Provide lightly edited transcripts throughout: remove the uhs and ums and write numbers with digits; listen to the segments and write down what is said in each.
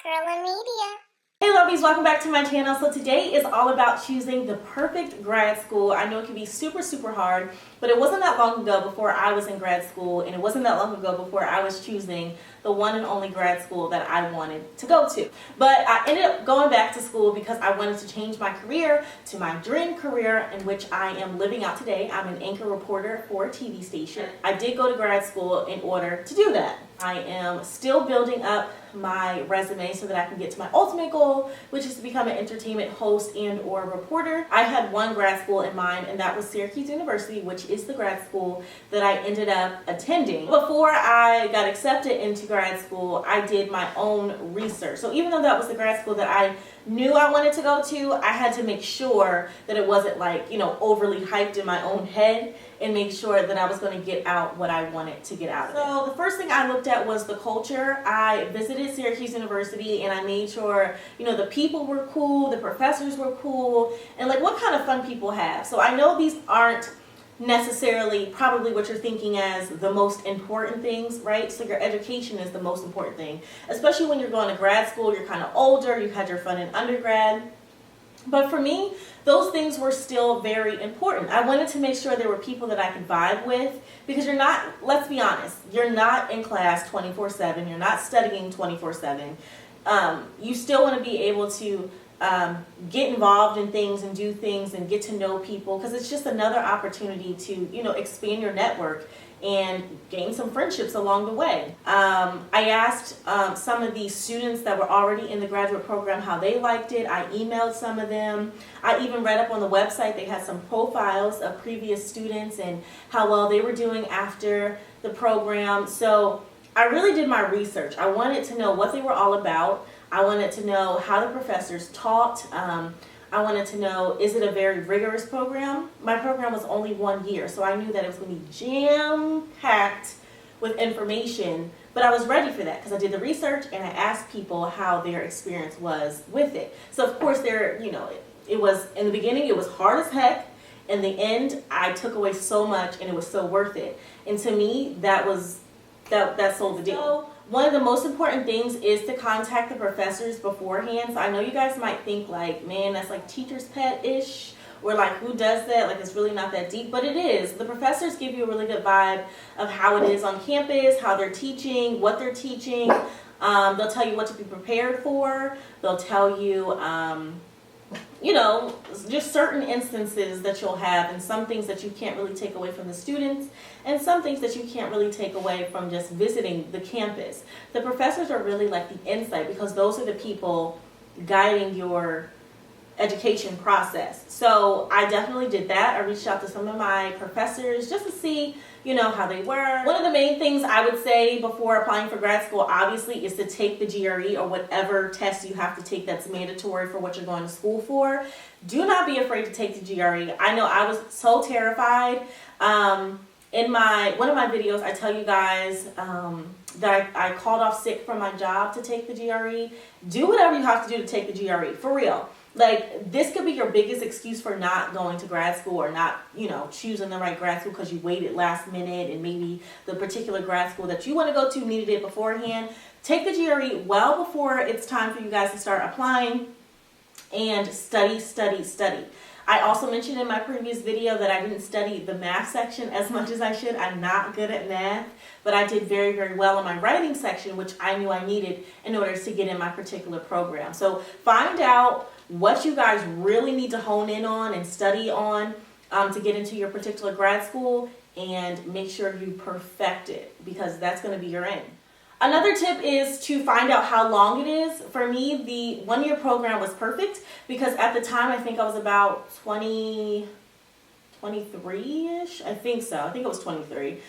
blackgirlinmedia. Hey lovies, welcome back to my channel. So today is all about choosing the perfect grad school. I know it can be super hard, but it wasn't that long ago before I was in grad school, and it wasn't that long ago before I was choosing the one and only grad school that I wanted to go to. But I ended up going back to school because I wanted to change my career to my dream career, in which I am living out today. I'm an anchor reporter for a TV station. I did go to grad school in order to do that. I am still building up my resume so that I can get to my ultimate goal, which is to become an entertainment host and or reporter. I had one grad school in mind, and that was Syracuse University, which is the grad school that I ended up attending. Before I got accepted into grad school, I did my own research. So even though that was the grad school that I knew I wanted to go to, I had to make sure that it wasn't like, overly hyped in my own head, and make sure that I was going to get out what I wanted to get out of it. So the first thing I looked at was the culture. I visited Syracuse University, and I made sure, the people were cool, the professors were cool, and like what kind of fun people have. So I know these aren't necessarily probably what you're thinking as the most important things, right? So your education is the most important thing, especially when you're going to grad school. You're kind of older, you had your fun in undergrad. But for me, those things were still very important. I wanted to make sure there were people that I could vibe with, because you're not, let's be honest, you're not in class 24/7. You're not studying 24/7. You still want to be able to get involved in things and do things and get to know people, because it's just another opportunity to, expand your network and gain some friendships along the way. I asked some of the students that were already in the graduate program how they liked it. I emailed some of them. I even read up on the website. They had some profiles of previous students and how well they were doing after the program. So I really did my research. I wanted to know what they were all about. I wanted to know how the professors taught. I wanted to know, is it a very rigorous program? My program was only 1 year, so I knew that it was going to be jam-packed with information, but I was ready for that because I did the research and I asked people how their experience was with it. So of course it was, in the beginning, it was hard as heck. In the end, I took away so much and it was so worth it. And to me, that sold the deal. So, one of the most important things is to contact the professors beforehand. So I know you guys might think like, man, that's like teacher's pet-ish, or like who does that? Like it's really not that deep, but it is. The professors give you a really good vibe of how it is on campus, how they're teaching, what they're teaching. They'll tell you what to be prepared for. They'll tell you, just certain instances that you'll have, and some things that you can't really take away from the students, and some things that you can't really take away from just visiting the campus. The professors are really like the insight, because those are the people guiding your education process. So I definitely did that. I reached out to some of my professors just to see, how they were. One of the main things I would say before applying for grad school, obviously, is to take the GRE or whatever test you have to take that's mandatory for what you're going to school for. Do not be afraid to take the GRE. I know I was so terrified. In one of my videos, I tell you guys that I called off sick from my job to take the GRE. Do whatever you have to do to take the GRE, for real. Like, this could be your biggest excuse for not going to grad school, or not, choosing the right grad school because you waited last minute and maybe the particular grad school that you want to go to needed it beforehand. Take the GRE well before it's time for you guys to start applying, and study. I also mentioned in my previous video that I didn't study the math section as much as I should. I'm not good at math, but I did very well in my writing section, which I knew I needed in order to get in my particular program. So find out what you guys really need to hone in on and study on to get into your particular grad school, and make sure you perfect it, because that's going to be your end. Another tip is to find out how long it is. For me, the 1-year program was perfect, because at the time, I think I was about 23-ish. I think so. I think it was 23.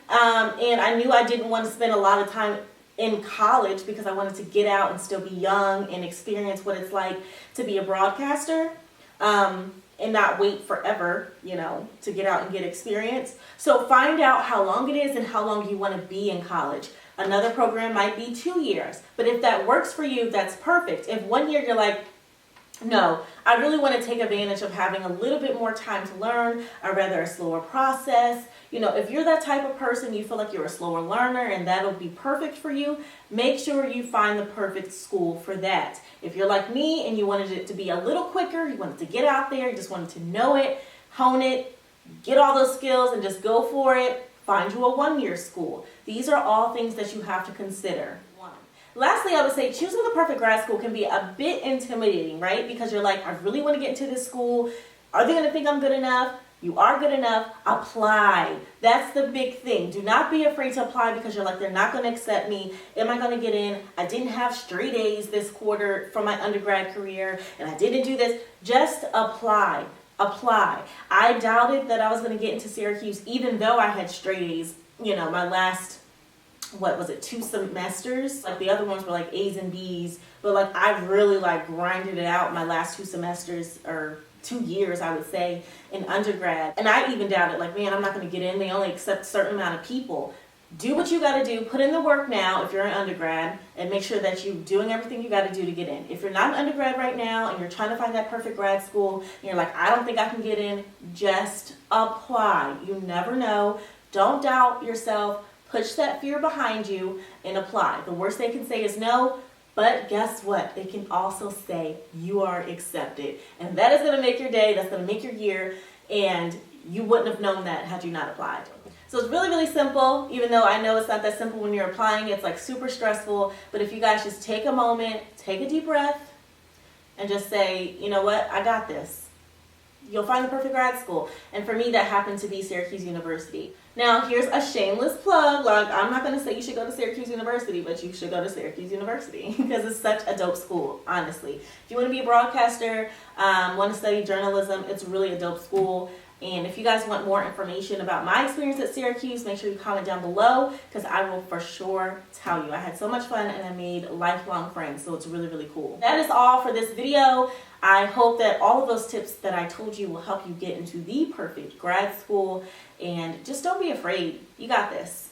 And I knew I didn't want to spend a lot of time in college, because I wanted to get out and still be young and experience what it's like to be a broadcaster, and not wait forever, to get out and get experience. So find out how long it is and how long you want to be in college. Another program might be 2 years, but if that works for you, that's perfect. If 1 year you're like, No, I really want to take advantage of having a little bit more time to learn, or rather a slower process. You know, if you're that type of person, you feel like you're a slower learner and that'll be perfect for you, make sure you find the perfect school for that. If you're like me and you wanted it to be a little quicker, you wanted to get out there, you just wanted to know it, hone it, get all those skills and just go for it, find you a one-year school. These are all things that you have to consider. Lastly, I would say choosing the perfect grad school can be a bit intimidating, right? Because you're like, I really want to get into this school. Are they going to think I'm good enough? You are good enough. Apply. That's the big thing. Do not be afraid to apply because you're like, they're not going to accept me. Am I going to get in? I didn't have straight A's this quarter for my undergrad career, and I didn't do this. Just apply. Apply. I doubted that I was going to get into Syracuse even though I had straight A's, you know, my last, what was it, 2 semesters? Like the other ones were like A's and B's, but like I really like grinded it out my last 2 semesters, or 2 years I would say, in undergrad. And I even doubted, like, man, I'm not going to get in. They only accept a certain amount of people. Do what you got to do. Put in the work now if you're an undergrad, and make sure that you're doing everything you got to do to get in. If you're not an undergrad right now and you're trying to find that perfect grad school and you're like, I don't think I can get in, just apply. You never know. Don't doubt yourself. Push that fear behind you and apply. The worst they can say is no, but guess what? They can also say you are accepted. And that is going to make your day. That's going to make your year. And you wouldn't have known that had you not applied. So it's really, really simple, even though I know it's not that simple when you're applying. It's like super stressful. But if you guys just take a moment, take a deep breath, and just say, you know what? I got this. You'll find the perfect grad school. And for me, that happened to be Syracuse University. Now, here's a shameless plug. Like, I'm not going to say you should go to Syracuse University, but you should go to Syracuse University because it's such a dope school, honestly. If you want to be a broadcaster, want to study journalism, it's really a dope school. And if you guys want more information about my experience at Syracuse, make sure you comment down below because I will for sure tell you. I had so much fun and I made lifelong friends, so it's really, really cool. That is all for this video. I hope that all of those tips that I told you will help you get into the perfect grad school. And just don't be afraid. You got this.